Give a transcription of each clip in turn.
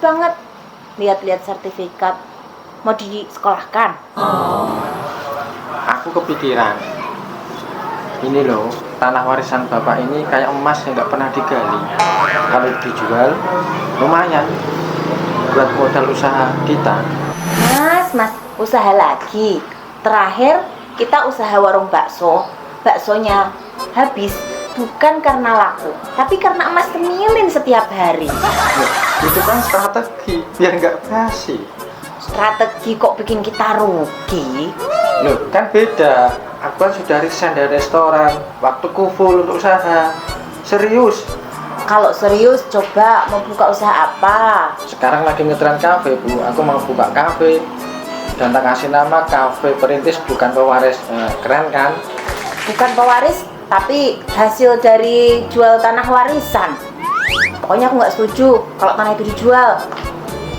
banget. Lihat-lihat sertifikat. Mau disekolahkan? Aku kepikiran. Ini loh, tanah warisan bapak ini kayak emas yang nggak pernah digali. Kalau dijual, lumayan buat modal usaha kita. Mas, usaha lagi. Terakhir kita usaha warung bakso. Baksonya habis bukan karena laku, tapi karena emas temilin setiap hari. Loh, itu kan strategi biar nggak basi. Strategi kok bikin kita rugi? Loh, kan beda. Aku kan sudah resign dari restoran. Waktuku full untuk usaha. Serius. Kalau serius, coba mau buka usaha apa? Sekarang lagi ngetren kafe, Bu. Aku mau buka kafe. Dan tak kasih nama Kafe Perintis Bukan Pewaris. Keren kan? Bukan pewaris, tapi hasil dari jual tanah warisan. Pokoknya aku nggak setuju kalau tanah itu dijual.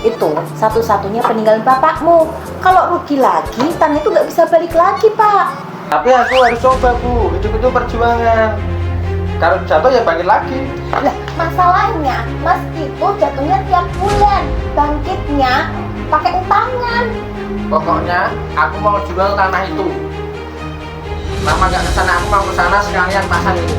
Itu satu-satunya peninggalan bapakmu. Kalau rugi lagi, tanah itu nggak bisa balik lagi, Pak. Tapi aku harus coba, Bu. Hidup itu perjuangan. Kalau jatuh ya bangkit lagi. Lah, masalahnya Mas itu jatuhnya tiap bulan, bangkitnya pakai utangan. Pokoknya aku mau jual tanah itu. Lama gak kesana, aku mau kesana sekalian pasang ini.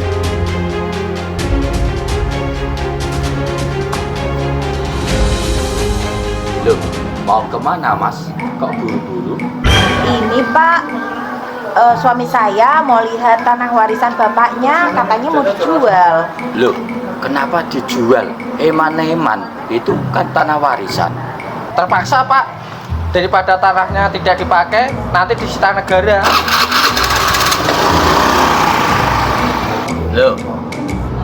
Loh, mau kemana Mas? Kok buru-buru? Ini Pak, suami saya mau lihat tanah warisan bapaknya, katanya mau dijual. Loh, kenapa dijual? Eman-eman, itu kan tanah warisan. Terpaksa, Pak. Daripada tanahnya tidak dipakai, nanti disita negara. Loh,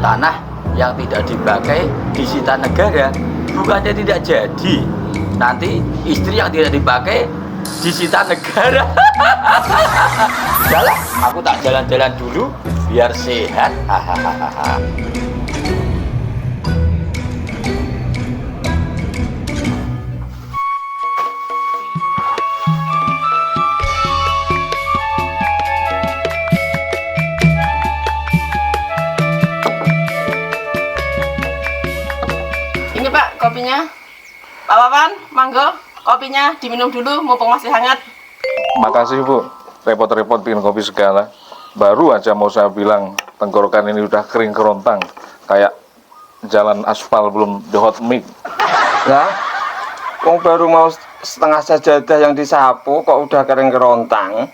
tanah yang tidak dipakai disita negara, bukannya tidak jadi. Nanti istri yang tidak dipakai disita negara. Jalan, aku tak jalan-jalan dulu biar sehat. Hahaha. Ini Pak, kopinya. Pak Wawan, mangga, kopinya diminum dulu, mumpung masih hangat. Makasih Bu, repot-repot bikin kopi segala. Baru aja mau saya bilang tenggorokan ini udah kering kerontang, kayak jalan aspal belum di hot mix. Lah, wong baru mau setengah sajadah yang disapu kok udah kering kerontang.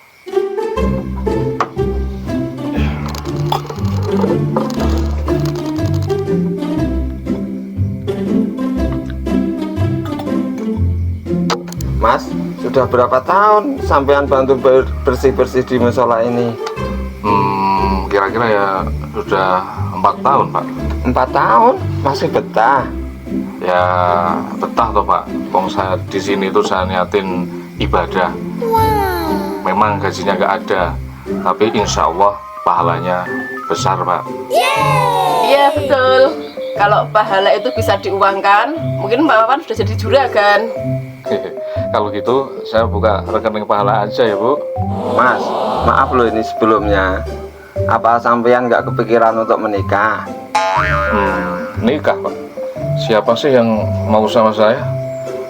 Mas, sudah berapa tahun sampean bantu bersih-bersih di musola ini? Kira-kira ya sudah 4 tahun Pak. 4 tahun? Masih betah? Ya betah toh Pak. Wong saya di sini tuh saya niatin ibadah. Memang gajinya nggak ada, tapi insya Allah pahalanya besar Pak. Iya, betul. Kalau pahala itu bisa diuangkan, mungkin Pak Wawan sudah jadi juragan. Kalau gitu saya buka rekening pahala aja ya Bu. Mas, maaf loh ini sebelumnya. Apa sampean nggak kepikiran untuk menikah? Nikah Pak. Siapa sih yang mau sama saya?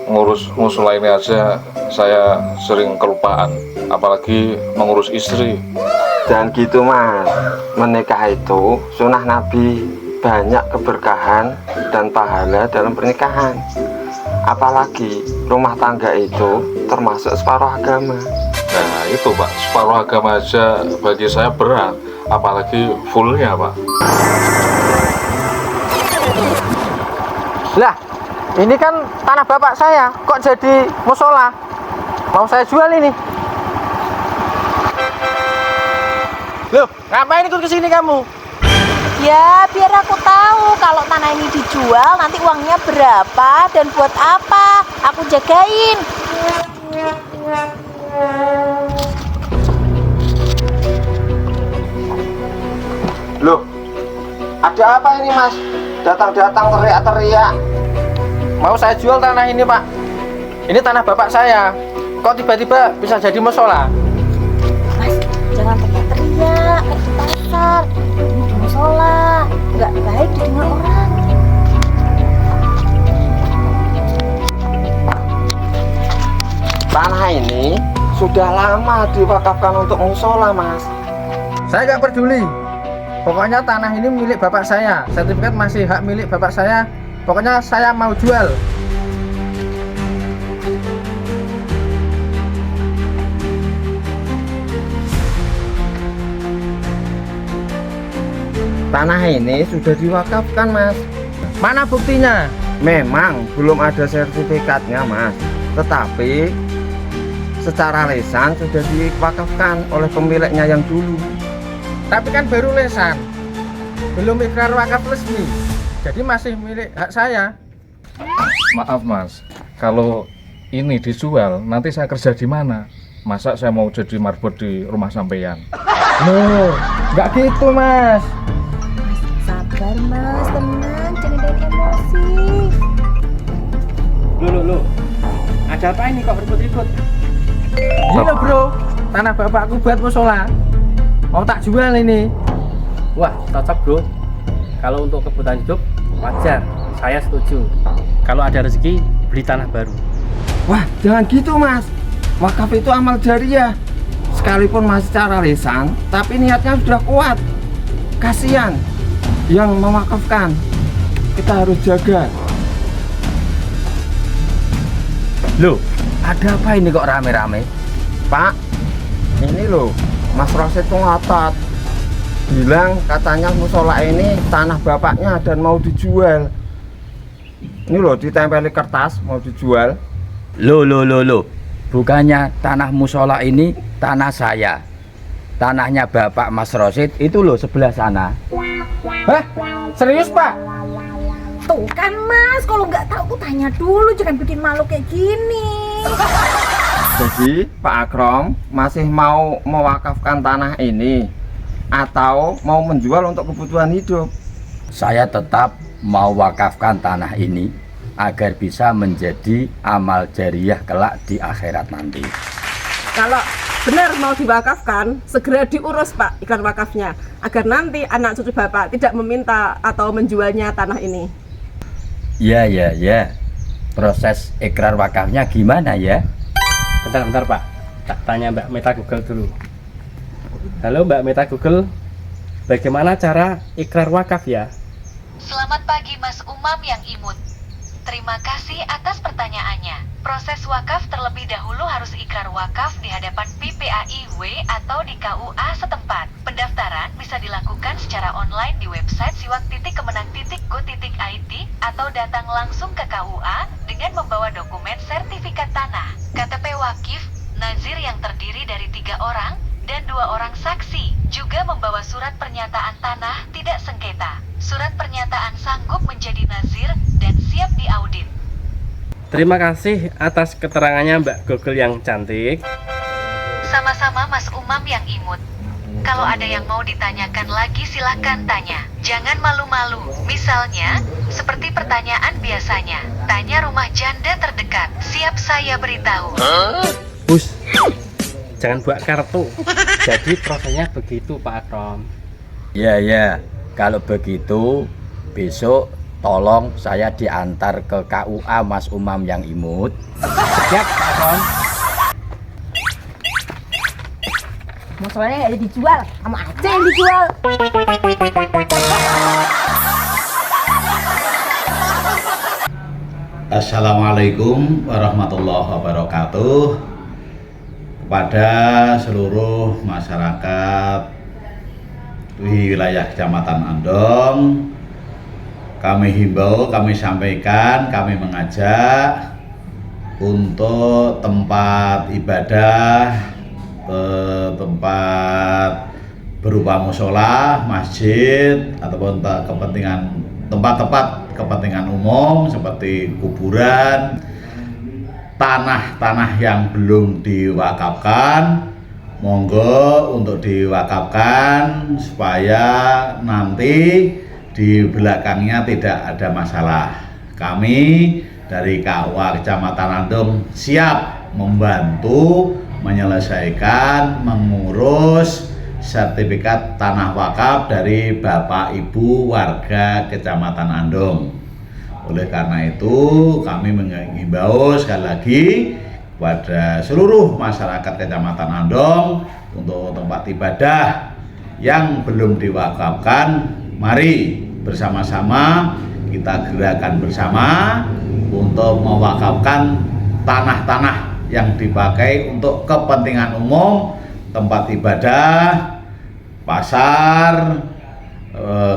Ngurus musola ini aja saya sering kelupaan, apalagi mengurus istri. Dan gitu Mas, menikah itu sunnah Nabi, banyak keberkahan dan pahala dalam pernikahan. Apalagi rumah tangga itu termasuk separuh agama. Nah itu Pak, separuh agama aja bagi saya berat, apalagi fullnya Pak. Lah, ini kan tanah bapak saya, kok jadi musola? Mau saya jual ini. Loh, ngapain ikut kesini kamu? Ya, biar aku tahu kalau tanah ini dijual nanti uangnya berapa dan buat apa. Aku jagain. Loh, ada apa ini Mas? Datang-datang teriak-teriak. Mau saya jual tanah ini Pak. Ini tanah bapak saya. Kok tiba-tiba bisa jadi musola? Mas, jangan teriak-teriak kayak di pasar. Ini di musola, nggak baik didengar orang. tanah ini sudah lama diwakafkan untuk musola, Mas. Saya nggak peduli. Pokoknya tanah ini milik bapak saya. Sertifikat masih hak milik bapak saya. Pokoknya saya mau jual. Tanah ini sudah diwakafkan, Mas. Mana buktinya? Memang belum ada sertifikatnya, Mas. Tetapi secara lisan sudah diwakafkan oleh pemiliknya yang dulu. Tapi kan baru lesan. Belum ikrar wakaf resmi. Jadi masih milik hak saya. Maaf Mas, kalau ini dijual nanti saya kerja di mana? Masa saya mau jadi marbot di rumah sampeyan? Loh, nggak gitu, Mas. Sabar Mas, tenang, jangan dari emosi. Loh. Ada apa ini kok ribut-ribut? Ini loh bro, tanah bapakku buat musola. Mau tak jual ini. Wah, cocok bro. Kalau untuk kebutuhan hidup, wajar. Saya setuju. Kalau ada rezeki, beli tanah baru. Wah, jangan gitu, Mas. Wakaf itu amal jariah. Sekalipun masih secara lisan, tapi niatnya sudah kuat. Kasihan yang mewakafkan. Kita harus jaga. Loh, ada apa ini kok rame-rame? Pak, ini loh, Mas Rosid tuh ngotot. Bilang katanya musola ini tanah bapaknya dan mau dijual. Ini loh, ditempeli kertas mau dijual. Loh. Bukannya tanah musola ini tanah saya. Tanahnya Bapak Mas Rosid itu loh sebelah sana. Hah? Serius, Pak? Tuh kan Mas, kalau nggak tahu tuh tanya dulu, jangan bikin malu kayak gini. Jadi Pak Akrom masih mau mewakafkan tanah ini atau mau menjual untuk kebutuhan hidup? Saya tetap mau wakafkan tanah ini agar bisa menjadi amal jariah kelak di akhirat nanti. Kalau benar mau diwakafkan, segera diurus Pak ikrar wakafnya, agar nanti anak cucu Bapak tidak meminta atau menjualnya tanah ini. Ya. Proses ikrar wakafnya gimana ya? Bentar Pak. Tak tanya Mbak Meta Google dulu. Halo Mbak Meta Google. Bagaimana cara ikrar wakaf ya? Selamat pagi Mas Umam yang imut. Terima kasih atas pertanyaannya. Proses wakaf terlebih dahulu harus ikrar wakaf di hadapan PPAIW atau di KUA setempat. Pendaftaran bisa dilakukan secara online di website siwak.kemenang.go.id atau datang langsung ke KUA dengan membawa dokumen sertifikat tanah, KTP wakif, nazir yang terdiri dari 3 orang, dan 2 orang saksi, juga membawa surat pernyataan tanah tidak sengketa. Surat pernyataan sanggup menjadi nazir dan siap diaudit. Terima kasih atas keterangannya Mbak Google yang cantik. Sama-sama Mas Umam yang imut. Kalau ada yang mau ditanyakan lagi silahkan tanya. Jangan malu-malu. Misalnya, seperti pertanyaan biasanya. Tanya rumah janda terdekat. Siap saya beritahu. Bus, jangan buat kartu. Jadi prosesnya begitu Pak Akrom. Ya. Kalau begitu besok tolong saya diantar ke KUA Mas Umam yang imut. Siap Pak Akrom. Musolanya nggak ada dijual, kamu aja yang dijual. Assalamualaikum warahmatullahi wabarakatuh. Kepada seluruh masyarakat di wilayah Kecamatan Andong, kami himbau, kami sampaikan, kami mengajak untuk tempat ibadah, tempat berupa musola, masjid, ataupun tempat-tempat kepentingan umum seperti kuburan, tanah-tanah yang belum diwakafkan, monggo untuk diwakafkan supaya nanti di belakangnya tidak ada masalah. Kami dari KUA Kecamatan Andong siap membantu menyelesaikan, mengurus sertifikat tanah wakaf dari Bapak Ibu warga Kecamatan Andong. Oleh karena itu kami menghimbau sekali lagi pada seluruh masyarakat Kecamatan Andong untuk tempat ibadah yang belum diwakafkan, mari bersama-sama kita gerakan bersama untuk mewakafkan tanah-tanah yang dipakai untuk kepentingan umum, tempat ibadah, pasar,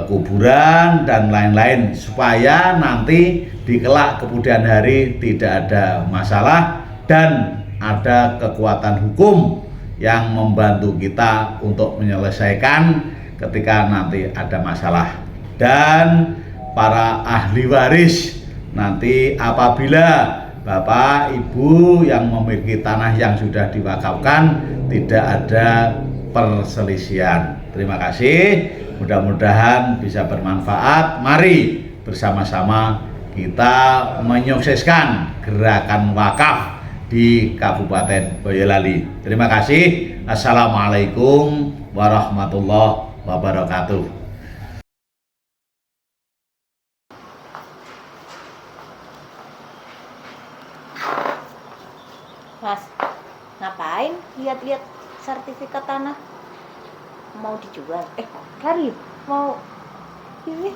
kuburan dan lain-lain, supaya nanti di kelak kemudian hari tidak ada masalah dan ada kekuatan hukum yang membantu kita untuk menyelesaikan ketika nanti ada masalah. Dan para ahli waris nanti apabila Bapak Ibu yang memiliki tanah yang sudah diwakafkan tidak ada perselisihan. Terima kasih, mudah-mudahan bisa bermanfaat. Mari bersama-sama kita menyukseskan gerakan wakaf di Kabupaten Boyolali. Terima kasih. Assalamualaikum warahmatullahi wabarakatuh. Mas, ngapain lihat-lihat sertifikat tanah? Mau dijual? Kari, mau ini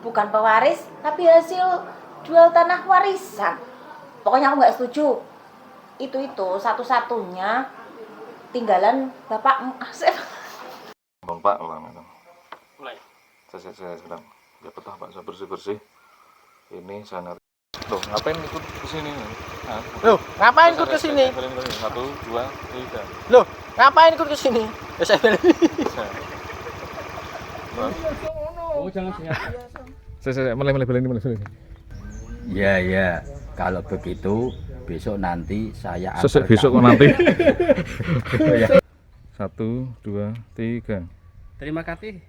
bukan pewaris, tapi hasil jual tanah warisan. Pokoknya aku nggak setuju. Itu satu-satunya tinggalan Bapak Asep. Bang Pak, mulai. Saya sedang ya betah Pak, saya bersih-bersih. Ini saya nanti. Loh, ngapain ikut ke sini? Loh, ngapain ikut ke sini? 1, 2, 3. Loh, ngapain ikut ke sini? Ya saya beli. Oh, jangan sengaja. Saya mulai. Ya, kalau begitu besok nanti saya Besok nanti. 1, 2, 3. Terima kasih.